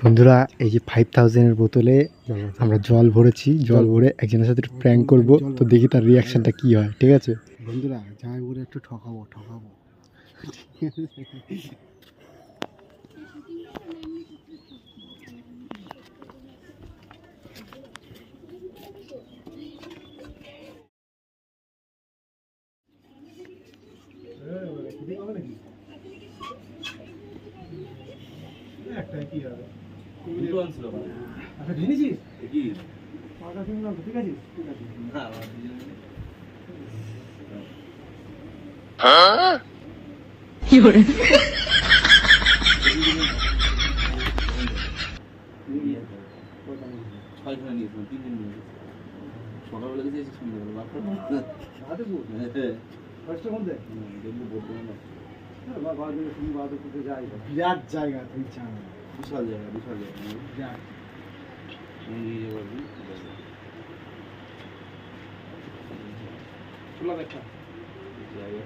বন্ধুরা এই যে 5000 এর বোতলে আমরা জল ভরেছি, জল ভরে একজনের সাথে প্র্যাঙ্ক করব, তো দেখি তার রিয়াকশনটা কি হয়। ঠিক আছে বন্ধুরা, যাই বলে একটু ঠকাবো। সকালবেলা গেছি সন্ধ্যাবেলা বিরাট জায়গা, তুই বিশাল জায়গা চলা দেখা জায়গা